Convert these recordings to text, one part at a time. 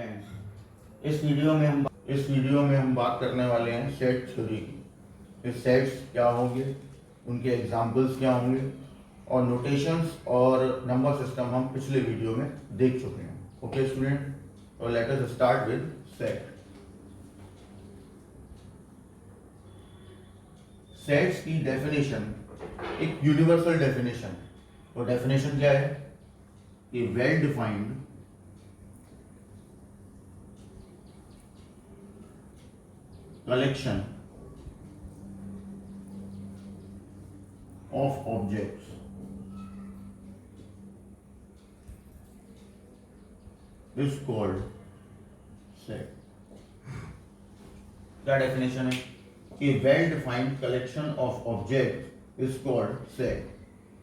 Students, इस video में हम बात करने वाले हैं सेट थ्योरी की। ये सेट्स क्या होंगे, उनके एग्जांपल्स क्या होंगे और नोटेशंस और नंबर सिस्टम हम पिछले वीडियो में देख चुके हैं। ओके स्टूडेंट, तो let us start with set. Sets की डेफिनेशन एक यूनिवर्सल डेफिनेशन। तो डेफिनेशन क्या है? A well defined collection of objects is called set। क्या डेफिनेशन है? कि well defined collection of object is called set.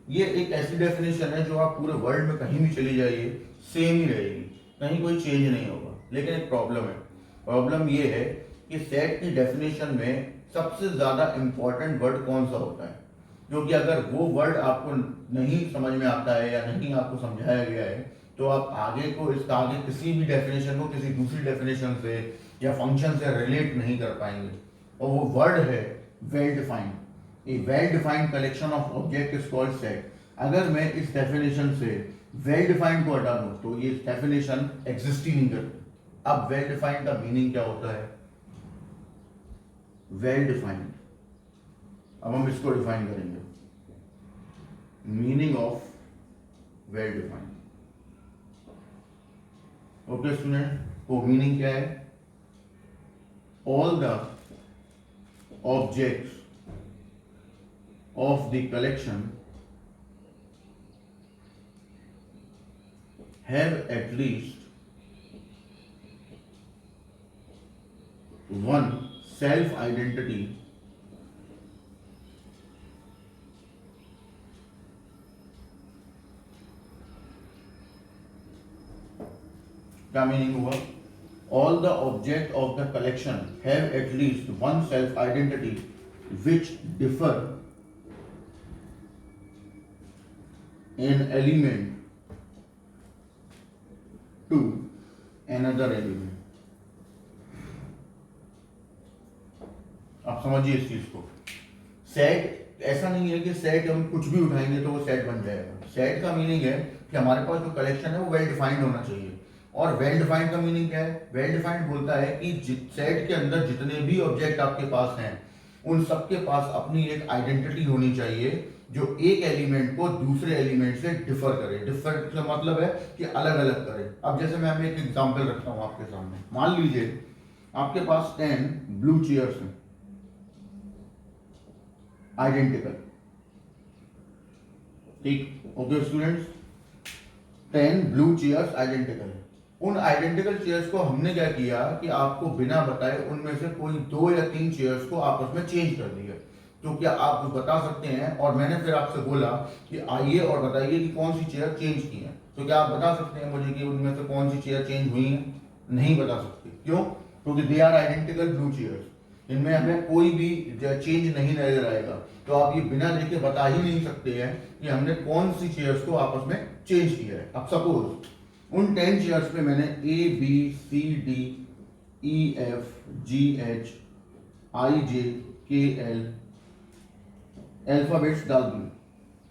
ये एक ऐसी डेफिनेशन है जो आप पूरे वर्ल्ड में कहीं भी चली जाइए सेम ही रहेगी, कहीं कोई चेंज नहीं होगा। लेकिन एक प्रॉब्लम है। प्रॉब्लम ये है कि सेट की डेफिनेशन में सबसे ज्यादा इंपॉर्टेंट वर्ड कौन सा होता है, जो कि अगर वो वर्ड आपको नहीं समझ में आता है या नहीं आपको समझाया गया है तो आप आगे को इसका आगे किसी भी डेफिनेशन को किसी दूसरी डेफिनेशन से या फंक्शन से रिलेट नहीं कर पाएंगे। और वो वर्ड है well defined. A well defined collection of object is called set. अगर मैं इस डेफिनेशन से वेल डिफाइंड को हटा दूं तो ये डेफिनेशन एग्जिस्ट ही नहीं करती। अब वेल डिफाइंड का मीनिंग क्या होता है? वेल डिफाइंड, अब हम इसको डिफाइन करेंगे। Meaning of well defined. Okay student, वो मीनिंग क्या है? All the objects of the collection have at least one self identity क्या मीनिंग हुआ? All the object of the collection have at least one self identity which differ in element to another element. आप समझिए इस चीज को। Set ऐसा नहीं है कि सेट हम कुछ भी उठाएंगे तो वो सेट बन जाएगा। सेट का मीनिंग है कि हमारे पास जो कलेक्शन है वो वेल डिफाइंड होना चाहिए। और वेल डिफाइंड का मीनिंग क्या है? वेल डिफाइंड बोलता है कि सेट के अंदर जितने भी ऑब्जेक्ट आपके पास हैं उन सबके पास अपनी एक आइडेंटिटी होनी चाहिए जो एक एलिमेंट को दूसरे एलिमेंट से डिफर करे। डिफर का मतलब है कि अलग अलग करे। अब जैसे मैं एक एग्जाम्पल रखता हूं आपके सामने। मान लीजिए आपके पास 10 ब्लू चेयर्स हैं, आइडेंटिकल। ठीक, okay students, 10 blue chairs identical. उन आइडेंटिकल चेयर्स को हमने क्या किया कि आपको बिना बताए उनमें से कोई 2 या 3 चेयर्स को आपस में चेंज कर दिया। तो क्या आप बता सकते हैं? और मैंने फिर आपसे बोला कि आइए और बताइए कि कौन सी चेयर चेंज की है। तो क्या आप बता सकते हैं मुझे कि उनमें से कौन सी चेयर चेंज हुई है? नहीं बता सकते। क्यों? क्योंकि they are identical blue chairs, इनमें हमें कोई भी चेंज नहीं नजर आएगा। तो आप ये बिना देखे बता ही नहीं सकते हैं कि हमने कौन सी चेयर्स को आपस में चेंज किया है। अब सपोज उन 10 चेयर्स पे मैंने A B C D E F G H I J K L alphabets डाल दिए।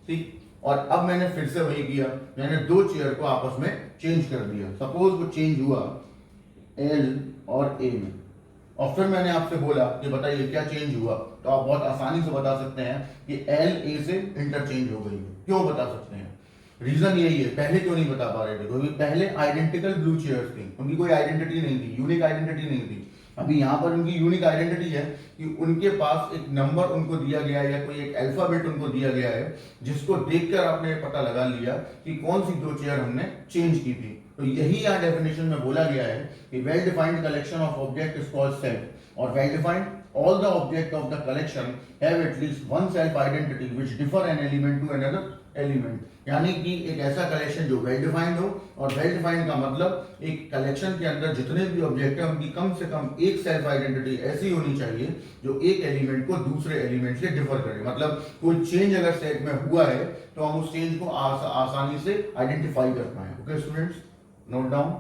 ठीक, और अब मैंने फिर से वही किया, मैंने 2 चेयर को आपस में चेंज कर दिया। सपोज वो चेंज हुआ एल और ए में, और फिर मैंने आपसे बोला कि बताइए क्या चेंज हुआ। तो आप बहुत आसानी से बता सकते हैं कि एल ए से इंटरचेंज हो गई है। क्यों बता सकते हैं? रीजन यही है। पहले क्यों नहीं बता पा रहे थे? क्योंकि पहले आइडेंटिकल ब्लू चेयर्स थी, उनकी कोई आइडेंटिटी नहीं थी, यूनिक आइडेंटिटी नहीं थी। अभी यहाँ पर उनकी यूनिक आइडेंटिटी है कि उनके पास एक नंबर उनको दिया गया है या कोई एक अल्फाबेट उनको दिया गया है जिसको देखकर आपने पता लगा लिया कि कौन सी 2 चेयर हमने चेंज की थी। तो यही यहाँ डेफिनेशन में बोला गया है कि well defined collection of object is called set. और well defined all the object of the collection have at least one self identity which differ an element to another element। यानी कि एक ऐसा कलेक्शन जो वेल डिफाइंड हो। और well defined का मतलब एक कलेक्शन के अंदर जितने भी ऑब्जेक्ट हैं उनकी कम से कम एक सेल्फ आइडेंटिटी ऐसी होनी चाहिए जो एक एलिमेंट को दूसरे एलिमेंट से डिफर करे। मतलब कोई चेंज अगर सेट में हुआ है तो हम उस चेंज को आसानी से आइडेंटिफाई कर पाए। Okay students, note down.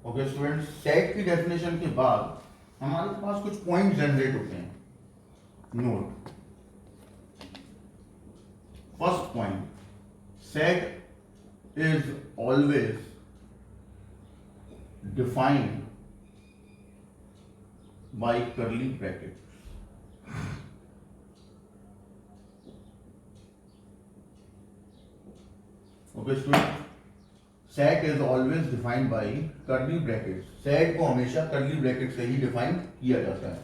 Okay students, set की डेफिनेशन के बाद हमारे पास कुछ पॉइंट जनरेट होते हैं. Node first point, set is always defined by curly brackets. Okay students, set is always defined by curly brackets. set को हमेशा curly brackets से ही डिफाइन किया जाता है.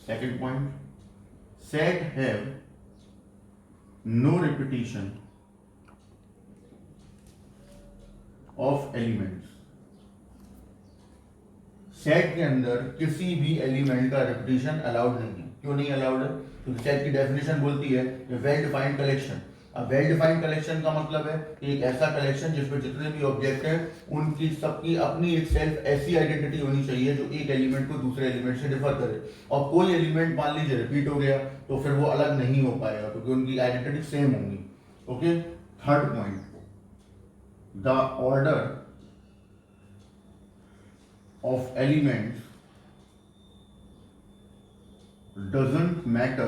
Second point, set have no repetition of elements. Set के अंदर किसी भी एलिमेंट का रिपीटिशन अलाउड नहीं है. क्यों नहीं अलाउड है? क्योंकि सेट की डेफिनेशन बोलती है वेल डिफाइंड कलेक्शन. अब वेल डिफाइंड कलेक्शन का मतलब है कि एक ऐसा कलेक्शन जिसमें जितने भी ऑब्जेक्ट हैं उनकी सबकी अपनी एक सेल्फ ऐसी आइडेंटिटी होनी चाहिए जो एक एलिमेंट को दूसरे एलिमेंट से डिफर करे. और कोई एलिमेंट मान लीजिए रिपीट हो गया तो फिर वो अलग नहीं हो पाएगा क्योंकि उनकी आइडेंटिटी सेम होंगी. Okay. Third point, the order of elements doesn't matter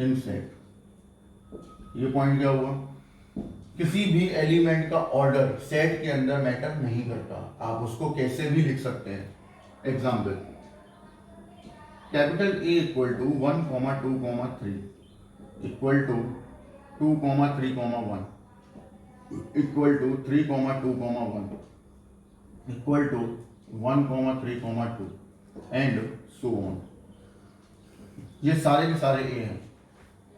in set. ये पॉइंट क्या हुआ? किसी भी एलिमेंट का ऑर्डर सेट के अंदर मैटर नहीं करता. आप उसको कैसे भी लिख सकते हैं. Example, capital A equal to 1,2,3 equal to 2,3,1 equal to 3,2,1 equal to 1,3,2 and so on. ये सारे के सारे ए हैं.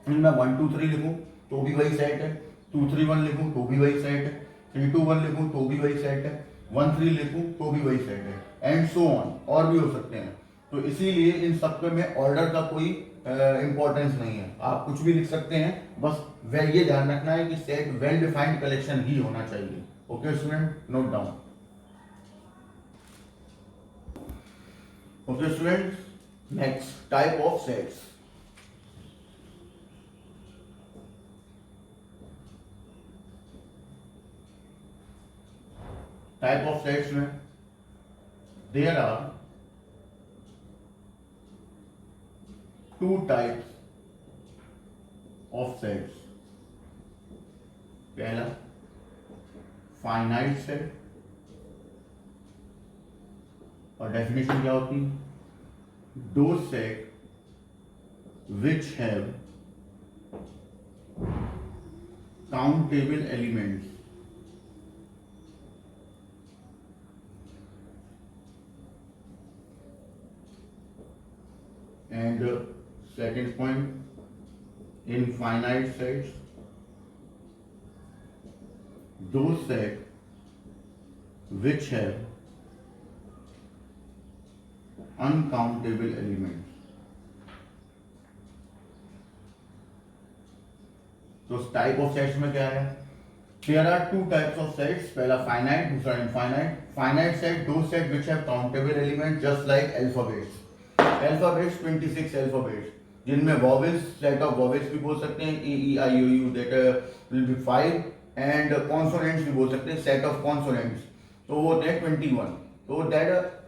इनमें 1 2 3 लिखूं तो भी वही सेट है, 2 3 1 लिखूं तो भी वही सेट है, 3 2 1 लिखूं तो भी वही सेट है, 1 3 लिखूं तो भी वही सेट है, एंड सो ऑन. और भी हो सकते हैं. तो इसीलिए इन सब में ऑर्डर का कोई इंपॉर्टेंस नहीं है. आप कुछ भी लिख सकते हैं, बस ये ध्यान रखना है कि सेट वेल डिफाइंड कलेक्शन ही होना चाहिए. Okay student, note down. Okay student, next type of sets. Type of sets में there are two types of sets. पहला फाइनाइट सेट. और डेफिनेशन क्या होती है? those set which have countable elements and second point, in finite sets, those sets which have uncountable elements. तो type of sets में क्या है? There are two types of sets. पहला finite, दूसरा infinite. Finite set, those sets which have countable elements, just like alphabets. Alphabets 26 alphabets. जिनमें vowels, set of vowels भी बोल सकते हैं, A E I O U, that will be 5, and consonants भी बोल सकते हैं, सेट ऑफ कॉन्सोनेंट्स. तो वो होते हैं 21. तो दैट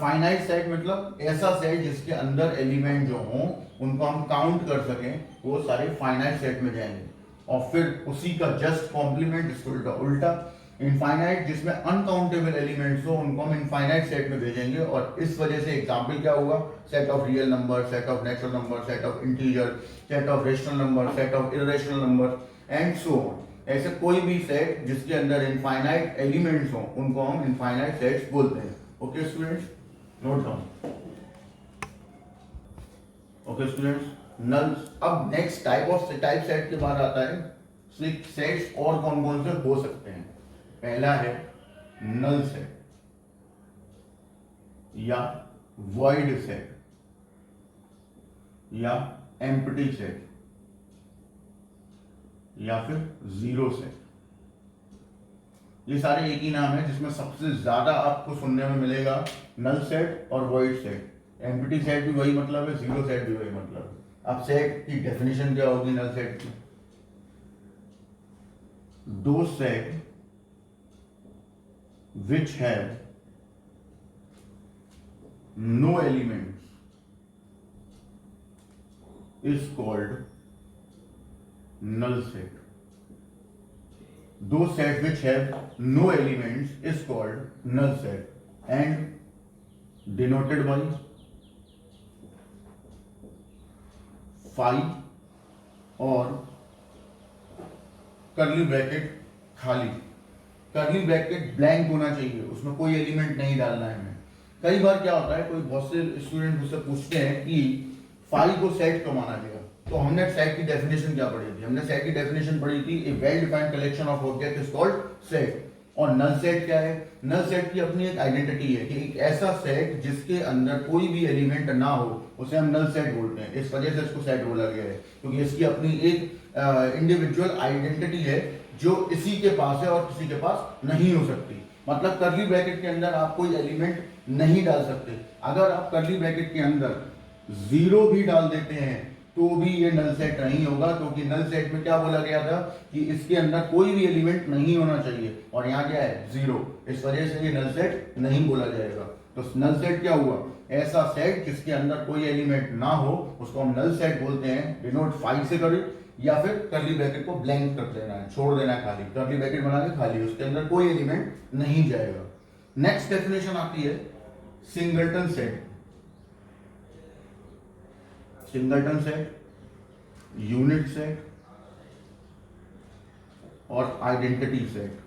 फाइनाइट सेट मतलब ऐसा सेट जिसके अंदर एलिमेंट जो हों उनको हम काउंट कर सकें, वो सारे फाइनाइट सेट में जाएंगे. और फिर उसी का जस्ट कॉम्प्लीमेंट, इसको उल्टा इनफाइनाइट जिसमें अनकाउंटेबल एलिमेंट्स हो उनको हम इनफाइनाइट सेट में भेजेंगे. और इस वजह से एग्जाम्पल क्या होगा? Set of real number, set of natural number, set of integer, set of rational number, set of irrational number, and so on. ऐसे कोई भी सेट जिसके अंदर इनफाइनाइट एलिमेंट्स हो उनको हम इनफाइनाइट सेट्स बोलते हैं. Okay students, note down. Okay students, null. अब नेक्स्ट टाइप सेट के बाद आता है सेट्स और कौन कौन से हो सकते हैं. पहला है नल सेट या वॉइड सेट या एम्प्टी सेट या फिर जीरो सेट. ये सारे एक ही नाम है जिसमें सबसे ज्यादा आपको सुनने में मिलेगा नल सेट और वॉइड सेट. एम्प्टी सेट भी वही मतलब है, जीरो सेट भी वही मतलब है. अब सेट की डेफिनेशन क्या होगी नल सेट की? those set which have no elements is called null set. Those set which have no elements is called null set and denoted by phi और कर्ली ब्रैकेट खाली, कर्ली ब्रैकेट ब्लैंक होना चाहिए, उसमें कोई element नहीं डालना है हमें। कई बार क्या होता है, कोई बहुत से स्टूडेंट मुझसे पूछते हैं कि फाई को सेट कब माना गया, तो हमने सेट की डेफिनेशन क्या पढ़ी थी? हमने सेट की डेफिनेशन पढ़ी थी a well defined collection of object is called set. और नल सेट क्या है? नल सेट की अपनी एक आइडेंटिटी है कि एक ऐसा सेट जिसके अंदर कोई भी एलिमेंट ना हो उसे हम नल सेट बोलते हैं। इस वजह से इसको सेट बोला गया है क्योंकि इसकी अपनी एक इंडिविजुअल आइडेंटिटी है जो इसी के पास है और किसी के पास नहीं हो सकती। मतलब कर्ली ब्रैकेट के अंदर आप कोई एलिमेंट नहीं डाल सकते। अगर आप कर्ली ब्रैकेट के अंदर 0 भी डाल देते हैं तो भी ये नल सेट नहीं होगा, क्योंकि नल सेट में क्या बोला गया था कि इसके अंदर कोई भी एलिमेंट नहीं होना चाहिए, और यहाँ क्या है? 0। इस वजह से ये नल सेट नहीं बोला जाएगा। तो नल सेट क्या हुआ? ऐसा सेट जिसके अंदर कोई एलिमेंट ना हो उसको हम नल सेट बोलते हैं। डिनोट फाई से करें या फिर कर्ली ब्रैकेट को ब्लैंक कर देना है, छोड़ देना है खाली, कर्ली ब्रैकेट बना के खाली, उसके अंदर कोई एलिमेंट नहीं जाएगा। नेक्स्ट डेफिनेशन आती है singleton set. Singleton set, unit set और आइडेंटिटी सेट,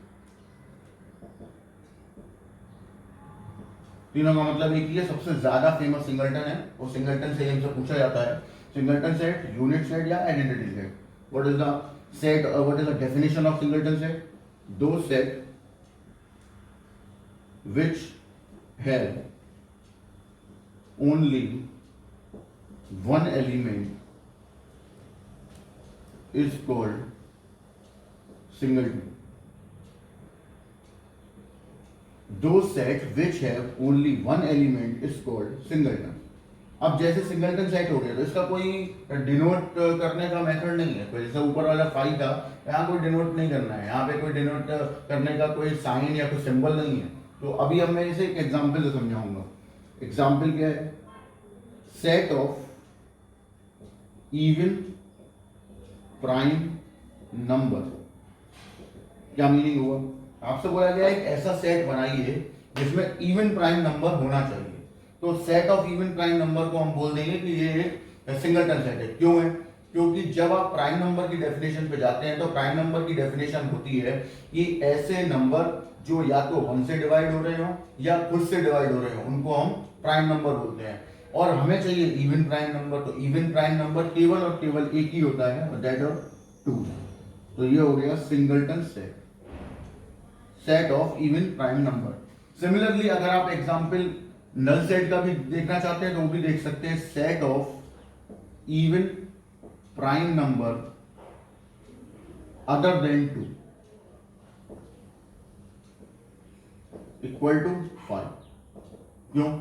तीनों का मतलब एक ही है। सबसे ज्यादा फेमस सिंगलटन है, वो सिंगलटन से हमसे पूछा जाता है। सिंगलटन सेट, यूनिट सेट या identity set. What is the set, what is the definition of singleton set? दो set which have only one element is called singleton. Those set which have only one element is called singleton. अब जैसे singleton set हो गया तो इसका कोई denote करने का मेथड नहीं है। कोई जैसे ऊपर वाला फाई था, यहाँ कोई डिनोट नहीं करना है, यहाँ पे कोई डिनोट करने का कोई साइन या कोई सिंबल नहीं है। तो अभी अब मैं इसे एक एग्जाम्पल से समझाऊंगा। एग्जाम्पल क्या है? Set of even prime number. क्या मीनिंग हुआ? आपसे बोला गया एक ऐसा सेट बनाइए जिसमें इवन प्राइम नंबर होना चाहिए। तो set of even prime number को हम बोल देंगे कि ये एक सिंगलटन सेट है। क्यों है? क्योंकि जब आप प्राइम नंबर की डेफिनेशन पे जाते हैं तो प्राइम नंबर की डेफिनेशन होती है कि ऐसे नंबर जो या तो 1 से डिवाइड हो रहे हो या खुद से डिवाइड हो रहे हो उनको हम प्राइम नंबर बोलते हैं। और हमें चाहिए इवन प्राइम नंबर, तो इवन प्राइम नंबर केवल और केवल एक ही होता है, दैट ऑफ 2। तो ये हो गया singleton set, set of even prime number. Similarly अगर आप एग्जांपल नल सेट का भी देखना चाहते हैं तो वो भी देख सकते हैं। Set of even prime number other than 2 equal to 5। क्यों?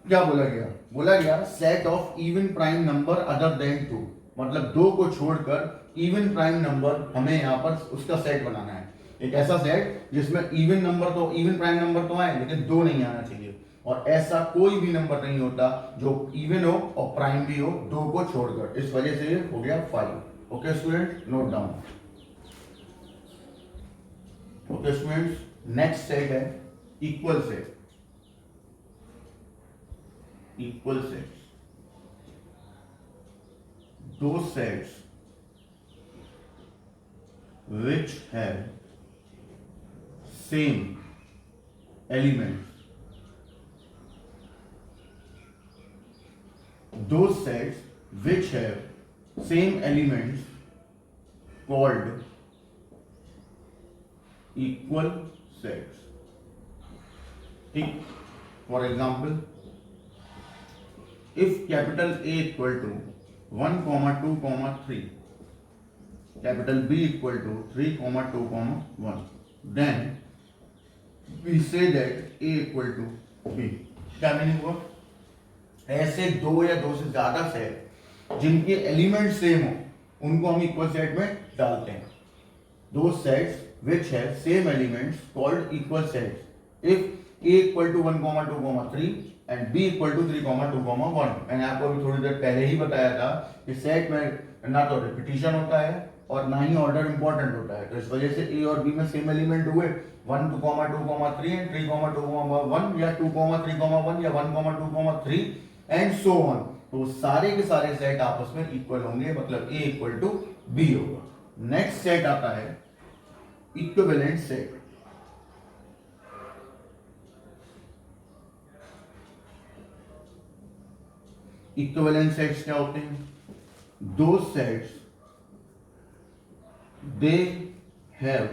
क्या बोला गया? बोला गया set of even prime number other than 2, मतलब 2 को छोड़कर इवन प्राइम नंबर हमें यहां पर उसका सेट बनाना है। एक ऐसा सेट जिसमें इवन नंबर तो इवन प्राइम नंबर तो आए लेकिन 2 नहीं आना चाहिए, और ऐसा कोई भी नंबर नहीं होता जो इवन हो और प्राइम भी हो 2 को छोड़कर। इस वजह से हो गया 5। Okay student, note down. Okay students, next set है इक्वल सेट। इक्वल सेट्स, दो sets which have same elements, those sets which have same elements called equal sets. ठीक? For example, if capital A equal to 1, 2, 3, capital B equal to 3, 2, 1, then we say that A equal to B. क्या meaning हुआ? ऐसे 2 या 2 से ज्यादा set जिनके element same हो, उनको हम इक्वल सेट में डालते हैं। दो sets which have same elements called equal sets if a equal to 1, 2, 3 and b equal to 3, 2, 1। मैंने आपको अभी थोड़ी देर पहले ही बताया था कि सेट में ना तो रिपीटिशन होता है और ना ही ऑर्डर इंपॉर्टेंट होता है, तो इस वजह से a और b में सेम एलिमेंट हुए 1, 2, 3 एंड 3, 2, 1 या 2, 3, 1 या 1, 2, 3 एंड सो ऑन। तो सारे के सारे सेट आपस में इक्वल होंगे, मतलब a इक्वल टू b होगा। नेक्स्ट सेट आता है इक्विवेलेंट सेट। इक्विवेलेंट सेट्स क्या होते हैं? दो sets they have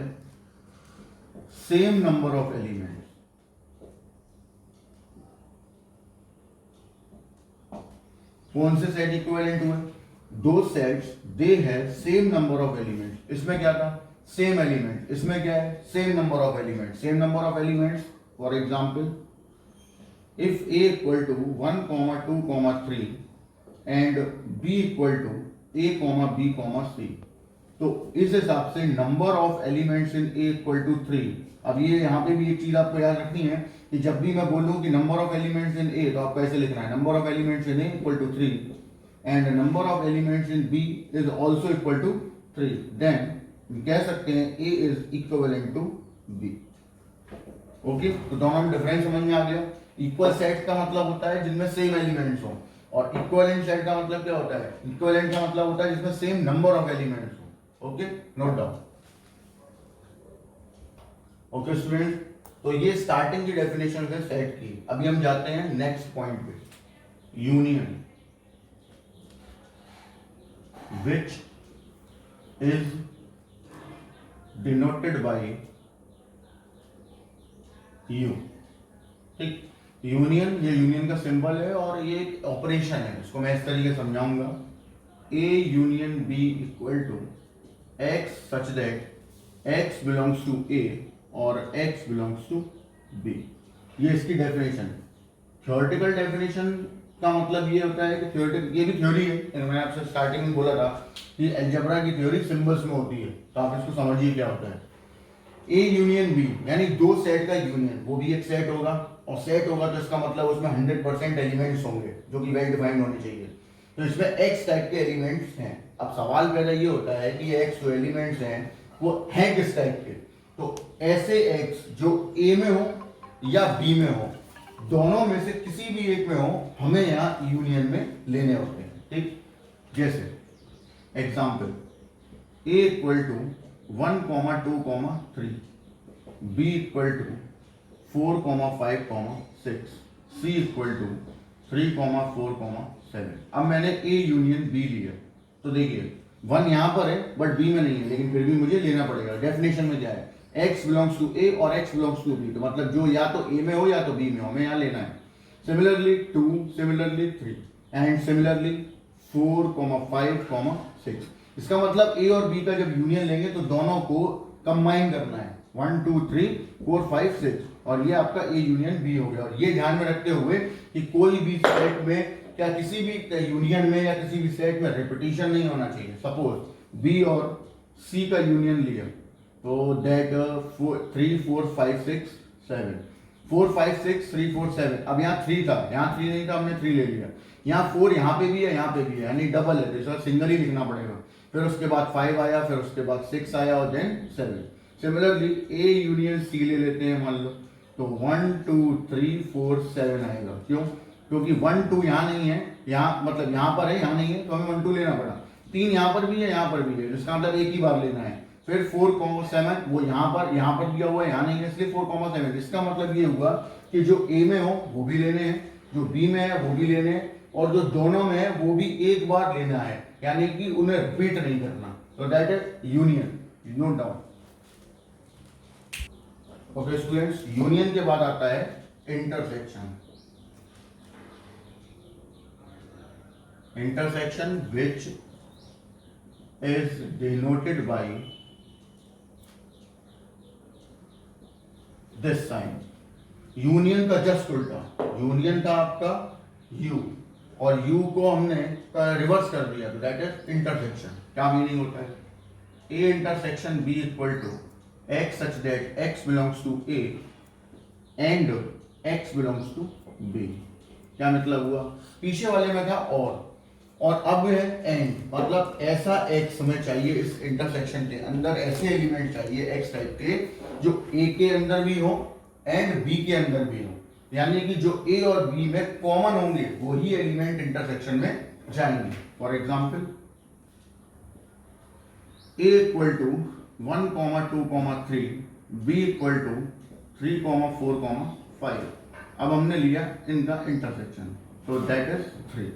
same number of elements. कौन से सेट इक्विवेलेंट हुए? दो sets they have same number of elements. इसमें क्या था? Same element. इसमें क्या है? Same number of element. Same number of elements, for example if a equal to 1, 2, 3 and b equal to a, b, c, तो इस हिसाब से number of elements in a equal to 3। अब ये यहाँ पे भी एक चीज आपको याद रखनी है कि जब भी मैं बोलूं कि number of elements in a, तो आपको ऐसे लिखना है number of elements in a equal to 3 and number of elements in b is also equal to 3, then कह सकते हैं a is equivalent to b। Okay, तो दोनों में डिफरेंस समझ में आ गया। इक्वल सेट का मतलब होता है जिनमें सेम एलिमेंट्स हो, और इक्विवेलेंट सेट का मतलब क्या होता है? इक्विवेलेंट का मतलब होता है जिसमें सेम नंबर ऑफ एलिमेंट्स हो। Okay, note down. Okay student, तो ये स्टार्टिंग की डेफिनेशन है सेट की। अभी हम जाते हैं नेक्स्ट पॉइंट पे, union, which is denoted bye you. ठीक, यूनियन, ये यूनियन का सिंबल है और ये एक ऑपरेशन है, इसको मैं इस तरीके समझाऊंगा। A union B equal to x such that x belongs to A और एक्स बिलोंग्स टू बी। ये इसकी डेफिनेशन। थ्योरेटिकल डेफिनेशन का मतलब ये होता है कि थ्योरेटिकल, ये भी थ्योरी है, मैंने आपसे स्टार्टिंग में बोला था कि अलजेब्रा की थ्योरी सिंबल्स में होती है, तो आप इसको समझिए क्या होता है। ए यूनियन बी यानी दो सेट का यूनियन, वो भी एक सेट होगा, और सेट होगा तो इसका मतलब उसमें 100% एलिमेंट्स होंगे जो कि वेल डिफाइंड होने चाहिए। तो इसमें एक्स टाइप के एलिमेंट्स हैं। अब सवाल पहले ये होता है कि एक्स जो एलिमेंट्स हैं वो हैं किस टाइप के? तो ऐसे एक्स जो ए में हो या बी में हो, दोनों में से किसी भी एक में हो, हमें यहाँ यूनियन में लेने होते हैं। ठीक, जैसे example A equal to 1, 2, 3, b equal to 4, 5, 6, c equal to 3, 4, 7। अब मैंने a यूनियन b लिया, तो देखिए 1 यहां पर है बट b में नहीं है, लेकिन फिर भी मुझे लेना पड़ेगा। डेफिनेशन में क्या है? x बिलोंग्स टू a और x बिलोंग्स टू b, तो मतलब जो या तो a में हो या तो b में हो, हमें यहां लेना है। Similarly 2, similarly 3 and similarly 4, 5, 6। इसका मतलब a और b का जब यूनियन लेंगे तो दोनों को कंबाइन करना है, 1, 2, 3, 4, 5, 6, और ये आपका a यूनियन b हो गया। और ये ध्यान में रखते हुए कि कोई भी सेट में, क्या किसी भी यूनियन में या किसी भी सेट में रिपीटिशन नहीं होना चाहिए। सपोज b और c का यूनियन लिया, तो दैट 3, 4, 5, 6, 7, 4, 5, 6, 3, 4, 7। अब यहाँ 3 था, यहाँ 3 नहीं था, हमने 3 ले लिया। यहाँ 4 यहाँ पे भी है, यहाँ पे भी है, यानी डबल है, तो इसका सिंगल ही लिखना पड़ेगा। फिर उसके बाद 5 आया, फिर उसके बाद 6 आया और then 7। Similarly a union c ले लेते हैं, मान लो, तो 1, 2, 3, 4, 7 आएगा। क्यों? क्योंकि 1, 2 यहाँ नहीं है, यहाँ मतलब यहाँ पर है, यहाँ नहीं है, तो हमें 1, 2 लेना पड़ा। 3 यहाँ पर भी है, यहाँ पर भी है, इसका मतलब एक ही बार लेना है। फिर 4, 7, वो यहाँ पर दिया हुआ है, यहाँ नहीं है, इसलिए 4, 7। इसका मतलब ये हुआ कि जो a में हो वो भी लेने हैं, जो b में है वो भी लेने हैं, और जो दोनों में है वो भी एक बार लेना है, यानी कि उन्हें रिपीट नहीं करना। तो that is union. Note down. Okay students, union के बाद आता है intersection. Intersection which is denoted by this sign. Union का जस्ट उल्टा, यूनियन का आपका यू और u को हमने रिवर्स कर दिया, तो दैट इज इंटरसेक्शन। क्या मीनिंग होता है? a intersection b equal to x such that x belongs to a and x belongs to b। क्या मतलब हुआ? पीछे वाले में था और अब है एंड, मतलब ऐसा x हमें चाहिए इस इंटरसेक्शन के अंदर, ऐसे एलिमेंट चाहिए x टाइप के जो a के अंदर भी हो एंड b के अंदर भी हो, यानी कि जो a और b में कॉमन होंगे वही एलिमेंट इंटरसेक्शन में जाएंगे। For example a equal to 1, 2, 3, b equal to 3, 4, 5। अब हमने लिया इनका इंटरसेक्शन, तो दैट इज 3।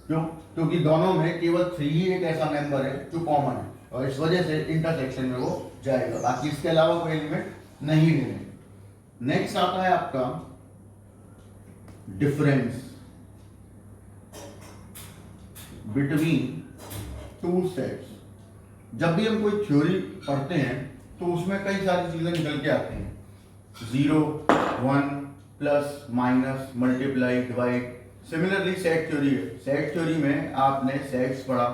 क्यों? क्योंकि दोनों में केवल 3 ही एक ऐसा मेंबर है जो कॉमन है और इस वजह से इंटरसेक्शन में वो जाएगा, बाकी इसके अलावा कोई एलिमेंट नहीं लेने। नेक्स्ट आता है आपका डिफरेंस बिटवीन टू सेट्स। जब भी हम कोई थ्योरी पढ़ते हैं तो उसमें कई सारी चीजें निकल के आती हैं, 0, 1, plus, minus, multiply, divide. Similarly set theory है, सेट थ्योरी में आपने सेट्स पढ़ा,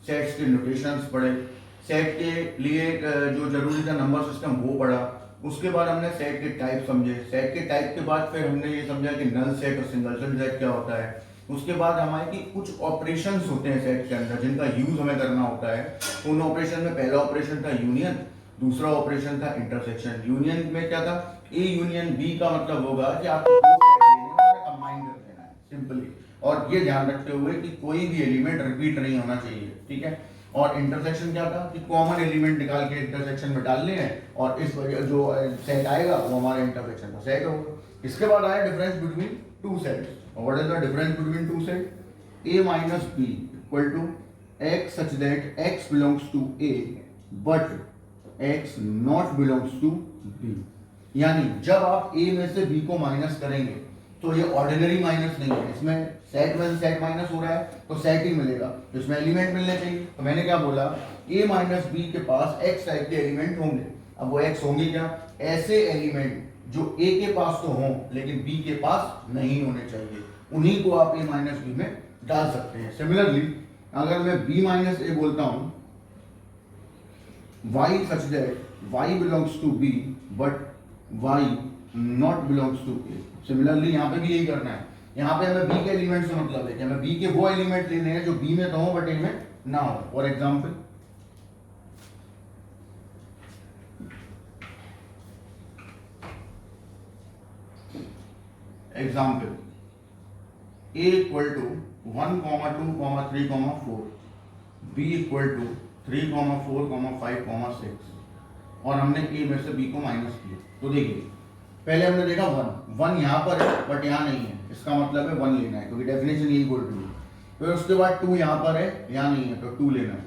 सेट्स के नोटेशंस पढ़े, सेट के लिए जो जरूरी था नंबर सिस्टम वो पढ़ा, उसके बाद हमने सेट के टाइप समझे, सेट के टाइप के बाद फिर हमने ये समझा कि नल सेट और सिंगलटन सेट क्या होता है। उसके बाद हमारे की कुछ ऑपरेशंस होते हैं सेट के अंदर जिनका यूज हमें करना होता है। उन ऑपरेशन में पहला ऑपरेशन था यूनियन, दूसरा ऑपरेशन था इंटरसेक्शन। यूनियन में क्या था? ए यूनियन बी का मतलब होगा कि आपको दो सेट लेने हैं और कंबाइन कर देना है सिंपली, और ये ध्यान रखते हुए कि कोई भी एलिमेंट रिपीट नहीं होना चाहिए, ठीक है। और इंटरसेक्शन क्या था कि कॉमन एलिमेंट निकाल के इंटरसेक्शन में डालने हैं और इस वजह जो सेट आएगा वो हमारा इंटरसेक्शन का सेट होगा। इसके बाद आया difference between two sets. What is the difference between two set? a minus B equal to x such that x belongs to a but x not belongs to b। यानी जब आप a में से b को minus करेंगे तो ये ordinary minus नहीं है, इसमें सेट में से सेट माइनस हो रहा है तो सेट ही मिलेगा, तो इसमें एलिमेंट मिलने चाहिए। तो मैंने क्या बोला, a माइनस बी के पास x टाइप के एलिमेंट होंगे। अब वो x होंगे क्या? ऐसे एलिमेंट जो a के पास तो हों लेकिन b के पास नहीं होने चाहिए, उन्हीं को आप a माइनस बी में डाल सकते हैं। सिमिलरली अगर मैं b माइनस a बोलता हूं, y such that y belongs to b but y not belongs to a। Similarly यहाँ पे भी यही करना है, यहाँ पे हमें b के एलिमेंट से मतलब है कि हमें b के वो एलिमेंट लेने हैं जो b में तो हो बट a में ना हो। For example a equal to 1, 2, 3, 4, b equal to 3, 4, 5, 6 और हमने a में से b को माइनस किया। तो देखिए पहले हमने देखा 1 यहाँ पर है बट यहाँ नहीं है, इसका मतलब है 1 लेना है क्योंकि डेफिनेशन यही बोल रही है। फिर उसके बाद 2 यहाँ पर है, यहाँ नहीं है तो 2 लेना है।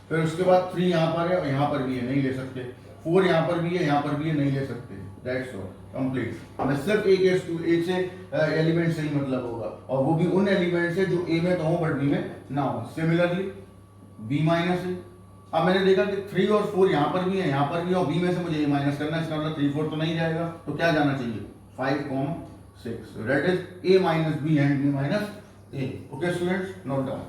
फिर उसके बाद 3 यहाँ पर है और यहाँ पर भी है, नहीं ले सकते। 4 यहाँ पर भी है, यहाँ पर भी है, नहीं ले सकते। That's all, complete. हमें सिर्फ एक से एलिमेंट से ही मतलब होगा और वो भी उन एलिमेंट से जो a में तो हो बट b में ना हो। सिमिलरली b माइनस है। अब मैंने देखा कि 3 और 4 यहाँ पर भी है, यहाँ पर भी है और b में से मुझे a माइनस करना है, इसका मतलब 3, 4 तो नहीं जाएगा, तो क्या जाना चाहिए? 5, 6। That is a minus b and b minus a। Okay students, note down.